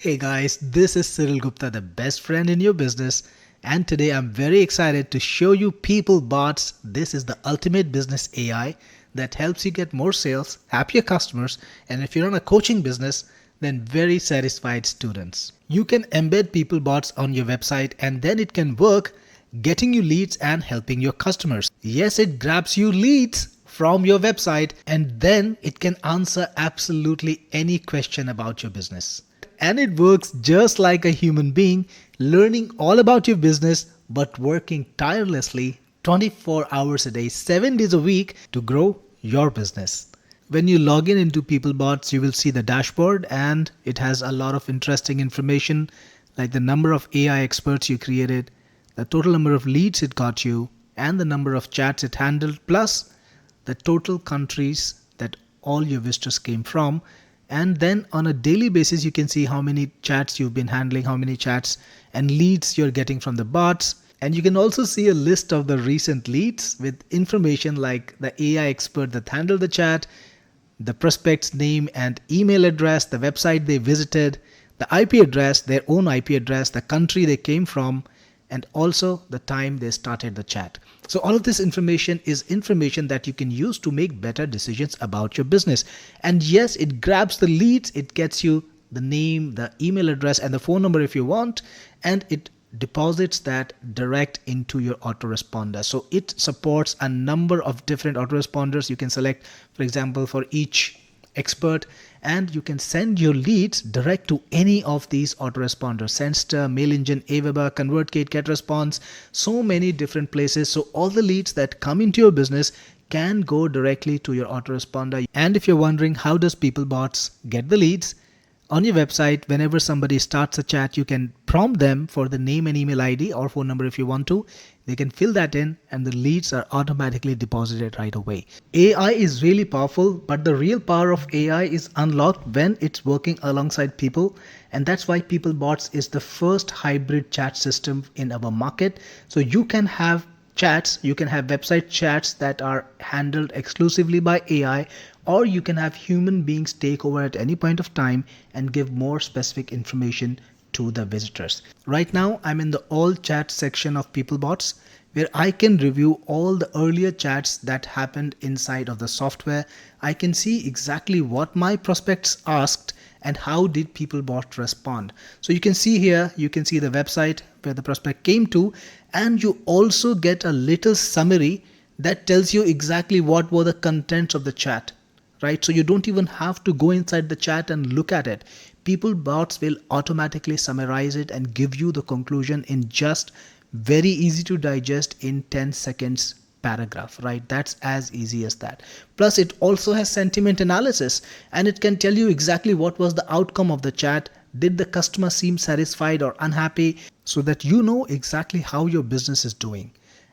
Hey guys, this is Cyril Gupta, the best friend in your business, and today I'm very excited to show you PeopleBots. This is the ultimate business AI that helps you get more sales, happier customers, and if you're on a coaching business, then very satisfied students. You can embed PeopleBots on your website and then it can work getting you leads and helping your customers. Yes, it grabs you leads from your website and then it can answer absolutely any question about your business. And it works just like a human being, learning all about your business but working tirelessly 24 hours a day, 7 days a week to grow your business. When you log in into PeopleBots, you will see the dashboard and it has a lot of interesting information like the number of AI experts you created, the total number of leads it got you, and the number of chats it handled, plus the total countries that all your visitors came from. And then on a daily basis, you can see how many chats you've been handling, how many chats and leads you're getting from the bots. And you can also see a list of the recent leads with information like the AI expert that handled the chat, the prospect's name and email address, the website they visited, the IP address, their own IP address, the country they came from, and also the time they started the chat. So all of this information is information that you can use to make better decisions about your business. And yes, it grabs the leads, it gets you the name, the email address, and the phone number if you want, and it deposits that direct into your autoresponder. So it supports a number of different autoresponders. You can select, for example, for each expert, and you can send your leads direct to any of these autoresponders: Sendster, MailEngine, Aweber, ConvertKit, GetResponse, so many different places. So all the leads that come into your business can go directly to your autoresponder. And if you're wondering how does PeopleBots get the leads, on your website, whenever somebody starts a chat, you can prompt them for the name and email ID or phone number if you want to. They can fill that in and the leads are automatically deposited right away. AI is really powerful, but the real power of AI is unlocked when it's working alongside people. And that's why PeopleBots is the first hybrid chat system in our market. So you can have chats, you can have website chats that are handled exclusively by AI, or you can have human beings take over at any point of time and give more specific information to the visitors. Right now, I'm in the all chat section of PeopleBots where I can review all the earlier chats that happened inside of the software. I can see exactly what my prospects asked and how did PeopleBot respond. So you can see here, you can see the website where the prospect came to, and you also get a little summary that tells you exactly what were the contents of the chat, right? So you don't even have to go inside the chat and look at it. PeopleBots will automatically summarize it and give you the conclusion in just very easy to digest in 10 seconds paragraph, right? That's as easy as that. Plus it also has sentiment analysis and it can tell you exactly what was the outcome of the chat. Did the customer seem satisfied or unhappy, so that you know exactly how your business is doing.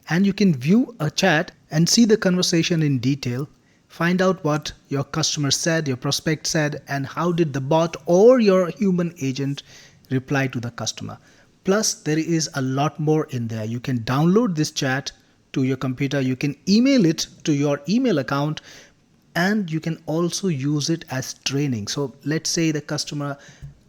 And you can view a chat and see the conversation in detail, find out what your customer said, your prospect said, and how did the bot or your human agent reply to the customer. Plus there is a lot more in there. You can download this chat to your computer, you can email it to your email account, and you can also use it as training. So let's say the customer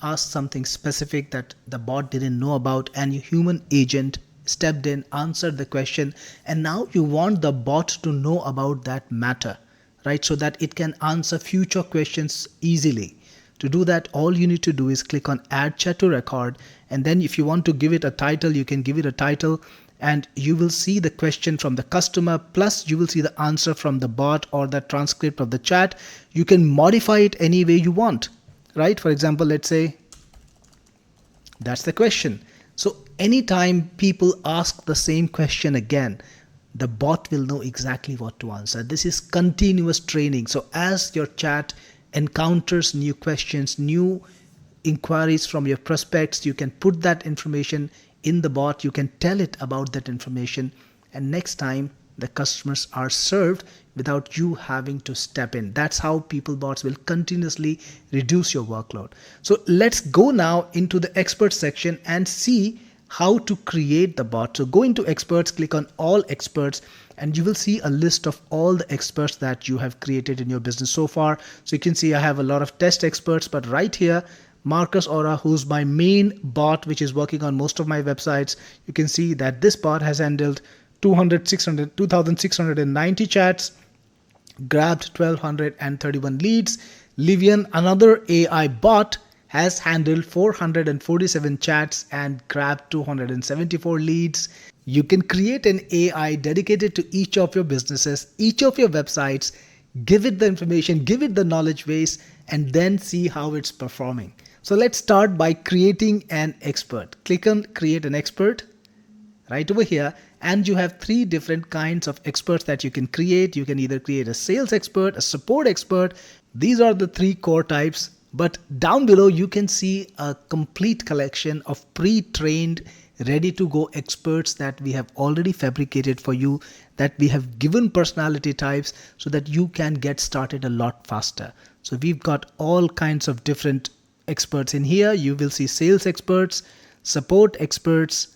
asked something specific that the bot didn't know about and your human agent stepped in, answered the question, and now you want the bot to know about that matter, right? So that it can answer future questions easily. To do that, all you need to do is click on add chat to record, and then if you want to give it a title, you can give it a title, and you will see the question from the customer, plus you will see the answer from the bot or the transcript of the chat. You can modify it any way you want, right? For example, let's say that's the question. So anytime people ask the same question again, the bot will know exactly what to answer. This is continuous training. So as your chat encounters new questions, new inquiries from your prospects, you can put that information in the bot, you can tell it about that information, and next time the customers are served without you having to step in. That's how PeopleBots will continuously reduce your workload. So let's go now into the expert section and see how to create the bot. So go into experts, click on all experts, and you will see a list of all the experts that you have created in your business so far. So you can see I have a lot of test experts, but right here Marcus Aura, who's my main bot, which is working on most of my websites, you can see that this bot has handled 2,690 chats, grabbed 1,231 leads. Livian, another AI bot, has handled 447 chats and grabbed 274 leads. You can create an AI dedicated to each of your businesses, each of your websites, give it the information, give it the knowledge base, and then see how it's performing. So let's start by creating an expert. Click on create an expert right over here, and you have three different kinds of experts that you can create. You can either create a sales expert, a support expert. These are the three core types. But down below, you can see a complete collection of pre-trained, ready to go experts that we have already fabricated for you, that we have given personality types so that you can get started a lot faster. So we've got all kinds of different experts in here. You will see sales experts, support experts,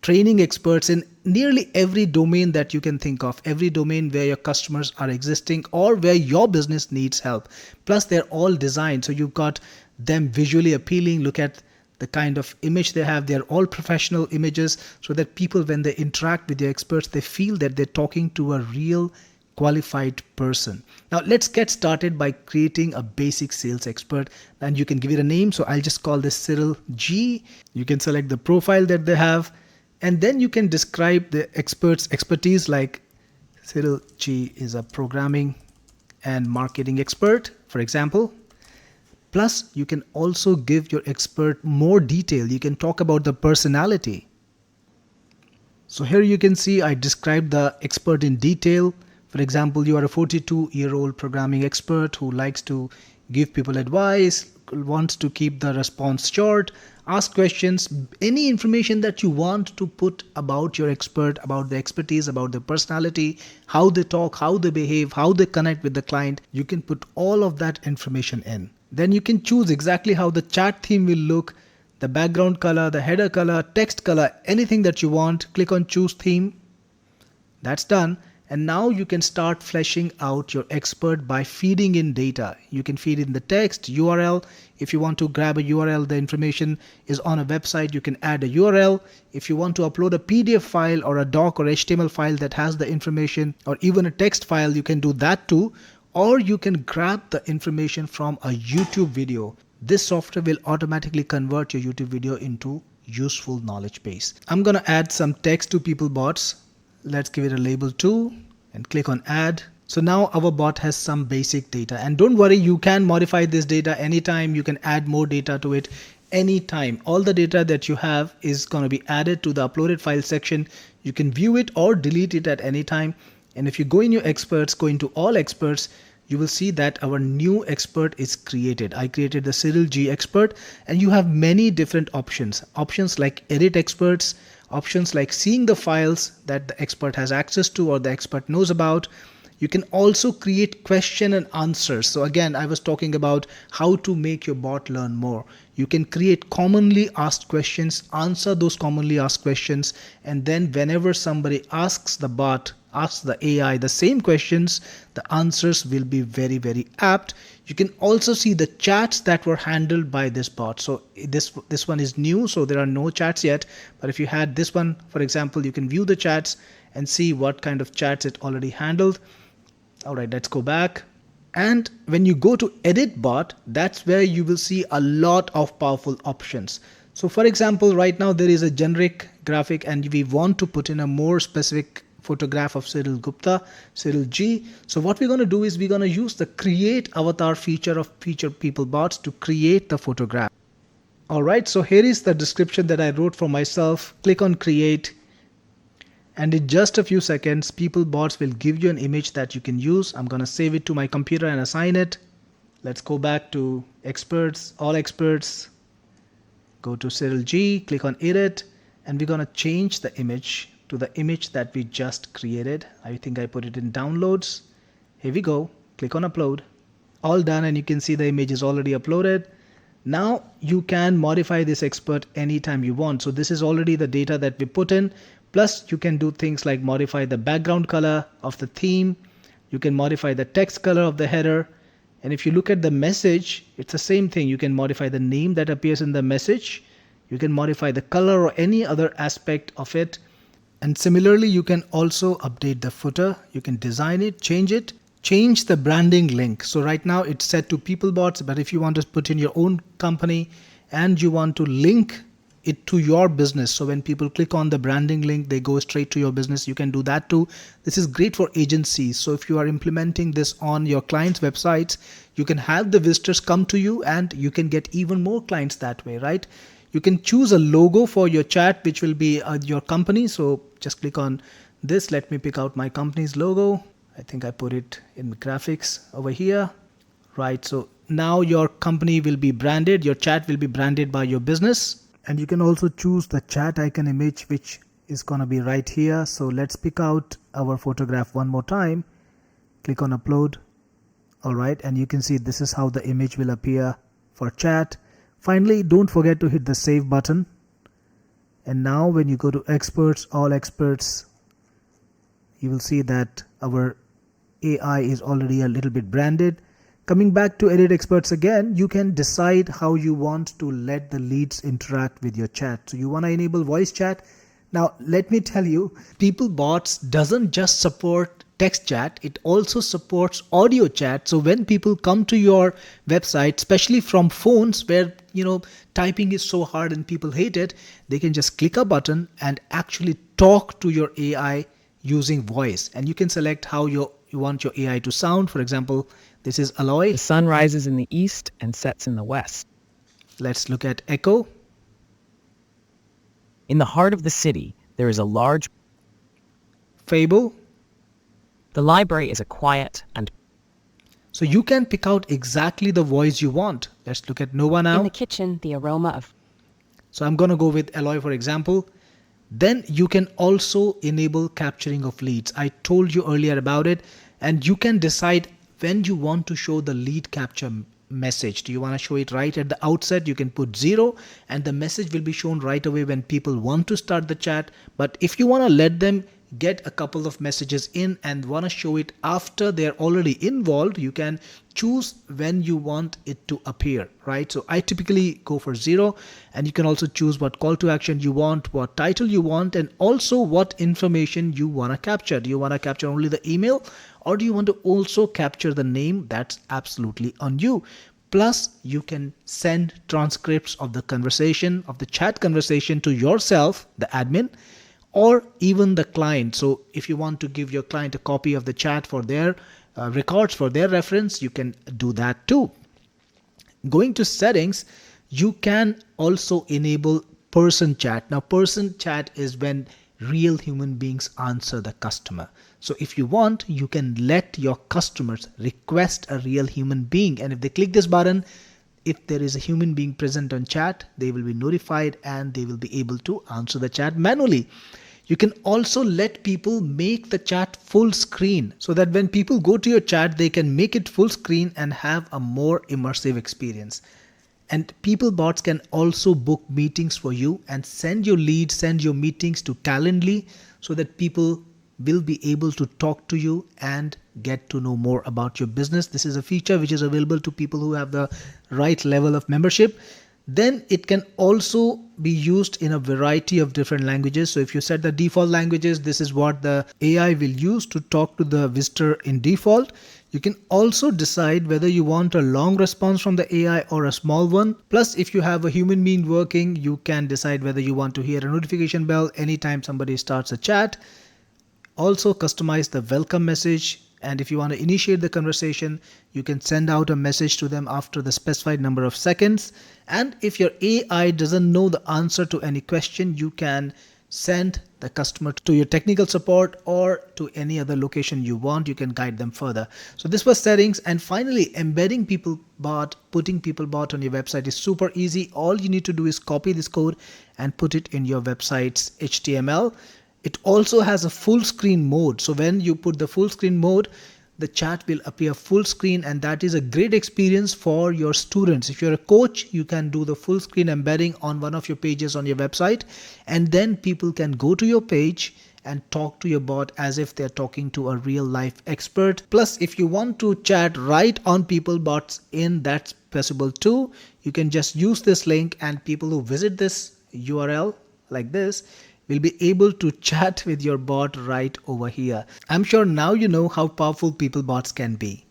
training experts in nearly every domain that you can think of, every domain where your customers are existing or where your business needs help. Plus they're all designed, so you've got them visually appealing. Look at the kind of image they have. They're all professional images so that people, when they interact with your experts, they feel that they're talking to a real qualified person. Now let's get started by creating a basic sales expert, and you can give it a name. So I'll just call this Cyril G. You can select the profile that they have, and then you can describe the expert's expertise, like Cyril G is a programming and marketing expert, for example. Plus, you can also give your expert more detail. You can talk about the personality. So here you can see I described the expert in detail. For example, you are a 42-year-old programming expert who likes to give people advice, wants to keep the response short, ask questions, any information that you want to put about your expert, about the expertise, about their personality, how they talk, how they behave, how they connect with the client. You can put all of that information in. Then you can choose exactly how the chat theme will look, the background color, the header color, text color, anything that you want. Click on choose theme. That's done. And now you can start fleshing out your expert by feeding in data. You can feed in the text, URL. If you want to grab a URL, the information is on a website, you can add a URL. If you want to upload a PDF file or a doc or HTML file that has the information, or even a text file, you can do that too. Or you can grab the information from a YouTube video. This software will automatically convert your YouTube video into useful knowledge base. I'm going to add some text to PeopleBots. Let's give it a label too and click on add. So now our bot has some basic data, and don't worry, you can modify this data anytime. You can add more data to it anytime. All the data that you have is going to be added to the uploaded file section. You can view it or delete it at any time. And if you go in your experts, go into all experts, you will see that our new expert is created. I created the Cyril G expert, and you have many different options. Options like edit experts, options like seeing the files that the expert has access to or the expert knows about. You can also create question and answers. So again, I was talking about how to make your bot learn more. You can create commonly asked questions, answer those commonly asked questions, and then whenever somebody asks the bot, asks the AI the same questions, the answers will be very, very apt. You can also see the chats that were handled by this bot. So this one is new, so there are no chats yet. But if you had this one, for example, you can view the chats and see what kind of chats it already handled. All right, let's go back. And when you go to edit bot, that's where you will see a lot of powerful options. So for example, right now there is a generic graphic and we want to put in a more specific photograph of Cyril Gupta, Cyril G. So what we're going to do is we're going to use the create avatar feature of PeopleBots to create the photograph. All right, so here is the description that I wrote for myself. Click on create. And in just a few seconds, PeopleBots will give you an image that you can use. I'm going to save it to my computer and assign it. Let's go back to experts, all experts. Go to Cyril G, click on edit, and we're going to change the image to the image that we just created. I think I put it in downloads. Here we go. Click on upload. All done, and you can see the image is already uploaded. Now you can modify this expert anytime you want. So this is already the data that we put in. Plus you can do things like modify the background color of the theme. You can modify the text color of the header. And if you look at the message, it's the same thing. You can modify the name that appears in the message. You can modify the color or any other aspect of it. And similarly, you can also update the footer. You can design it, change the branding link. So right now it's set to PeopleBots, but if you want to put in your own company and you want to link it to your business, so when people click on the branding link, they go straight to your business, you can do that too. This is great for agencies. So if you are implementing this on your clients' websites, you can have the visitors come to you and you can get even more clients that way, right? You can choose a logo for your chat, which will be your company. So just click on this. Let me pick out my company's logo. I think I put it in the graphics over here, right? So now your company will be branded. Your chat will be branded by your business. And you can also choose the chat icon image, which is going to be right here. So let's pick out our photograph one more time. Click on upload. All right. And you can see this is how the image will appear for chat. Finally, don't forget to hit the save button. And now when you go to experts, all experts, you will see that our AI is already a little bit branded. Coming back to edit experts again, you can decide how you want to let the leads interact with your chat. So you want to enable voice chat. Now, let me tell you, PeopleBots doesn't just support text chat, it also supports audio chat. So when people come to your website, especially from phones where, typing is so hard and people hate it, they can just click a button and actually talk to your AI using voice. And you can select how you want your AI to sound. For example, this is Aloy. The sun rises in the east and sets in the west. Let's look at Echo. In the heart of the city, there is a large... Fable. The library is a quiet and... So you can pick out exactly the voice you want. Let's look at Nova now. In the kitchen, the aroma of... So I'm going to go with Aloy, for example. Then you can also enable capturing of leads. I told you earlier about it. And you can decide when you want to show the lead capture message. Do you want to show it right at the outset? You can put 0 and the message will be shown right away when people want to start the chat. But if you want to let them get a couple of messages in and want to show it after they're already involved, you can choose when you want it to appear, right? So I typically go for 0, and you can also choose what call to action you want, what title you want, and also what information you want to capture. Do you want to capture only the email, or do you want to also capture the name? That's absolutely on you. Plus, you can send transcripts of the conversation, of the chat conversation, to yourself, the admin, or even the client. So if you want to give your client a copy of the chat for their records, for their reference, you can do that too. Going to settings, you can also enable person chat. Now, person chat is when real human beings answer the customer. So if you want, you can let your customers request a real human being. And if they click this button, if there is a human being present on chat, they will be notified and they will be able to answer the chat manually. You can also let people make the chat full screen so that when people go to your chat, they can make it full screen and have a more immersive experience. And PeopleBots can also book meetings for you and send your leads, send your meetings to Calendly so that people will be able to talk to you and get to know more about your business. This is a feature which is available to people who have the right level of membership. Then it can also be used in a variety of different languages. So if you set the default languages, this is what the AI will use to talk to the visitor in default. You can also decide whether you want a long response from the AI or a small one. Plus, if you have a human being working, you can decide whether you want to hear a notification bell anytime somebody starts a chat. Also customize the welcome message. And if you want to initiate the conversation, you can send out a message to them after the specified number of seconds. And if your AI doesn't know the answer to any question, you can send the customer to your technical support or to any other location you want. You can guide them further. So this was settings. And finally, embedding PeopleBot, putting PeopleBot on your website is super easy. All you need to do is copy this code and put it in your website's HTML. It also has a full screen mode. So when you put the full screen mode, the chat will appear full screen, and that is a great experience for your students. If you're a coach, you can do the full screen embedding on one of your pages on your website, and then people can go to your page and talk to your bot as if they're talking to a real life expert. Plus, if you want to chat right on PeopleBots in, that's possible too. You can just use this link and people who visit this URL like this will be able to chat with your bot right over here. I'm sure now you know how powerful PeopleBots can be.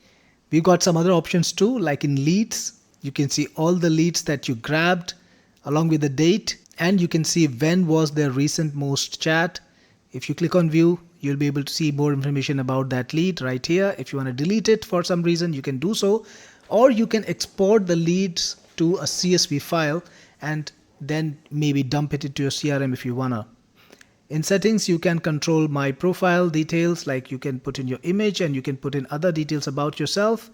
We've got some other options too, like in leads. You can see all the leads that you grabbed along with the date, and you can see when was their recent most chat. If you click on view, you'll be able to see more information about that lead right here. If you want to delete it for some reason, you can do so, or you can export the leads to a CSV file and then maybe dump it into your CRM if you wanna. In settings, you can control my profile details, like you can put in your image and you can put in other details about yourself.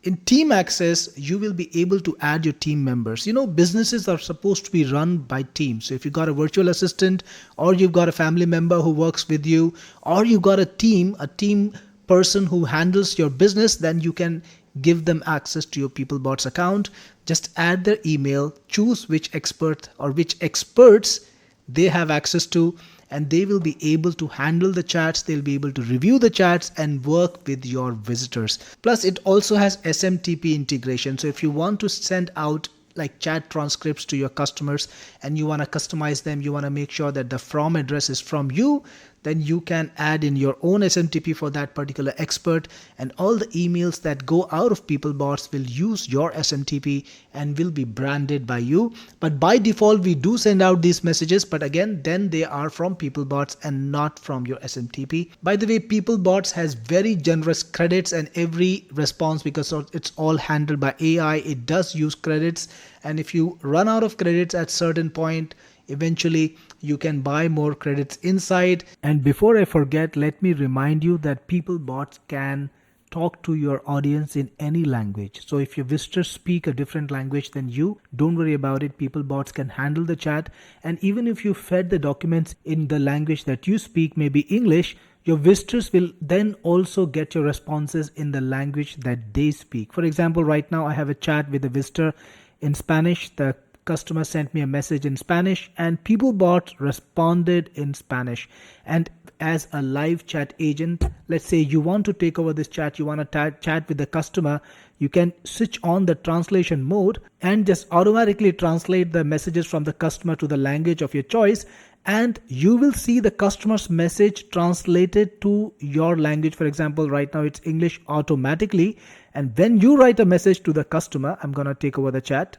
In team access, you will be able to add your team members. You know, businesses are supposed to be run by teams. So if you've got a virtual assistant, or you've got a family member who works with you, or you've got a team person who handles your business, then you can give them access to your PeopleBots account. Just add their email, choose which expert or which experts they have access to, and they will be able to handle the chats. They'll be able to review the chats and work with your visitors. Plus, it also has SMTP integration. So if you want to send out like chat transcripts to your customers and you want to customize them, you want to make sure that the from address is from you, then you can add in your own SMTP for that particular expert, and all the emails that go out of PeopleBots will use your SMTP and will be branded by you. But by default, we do send out these messages, but again, then they are from PeopleBots and not from your SMTP. By the way, PeopleBots has very generous credits, and every response, because it's all handled by AI, it does use credits. And if you run out of credits at certain point, eventually you can buy more credits inside. And before I forget, let me remind you that PeopleBots can talk to your audience in any language. So if your visitors speak a different language than you, don't worry about it. PeopleBots can handle the chat. And even if you fed the documents in the language that you speak, maybe English, your visitors will then also get your responses in the language that they speak. For example, right now I have a chat with a visitor in Spanish. The customer sent me a message in Spanish and PeopleBot responded in Spanish. And as a live chat agent, let's say you want to take over this chat, you want to chat with the customer, you can switch on the translation mode and just automatically translate the messages from the customer to the language of your choice, and you will see the customer's message translated to your language. For example, right now it's English automatically, and when you write a message to the customer, I'm gonna take over the chat,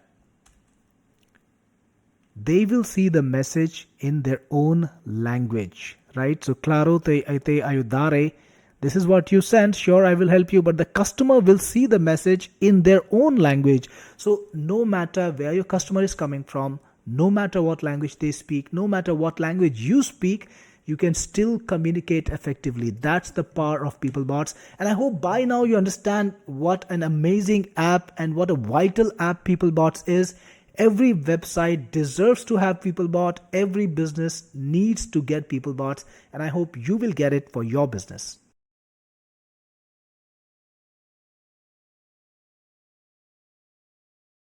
they will see the message in their own language, right? So, claro te ayudaré. This is what you sent. Sure, I will help you, but the customer will see the message in their own language. So no matter where your customer is coming from, no matter what language they speak, no matter what language you speak, you can still communicate effectively. That's the power of PeopleBots. And I hope by now you understand what an amazing app and what a vital app PeopleBots is. Every website deserves to have PeopleBot. Every business needs to get PeopleBots, and I hope you will get it for your business.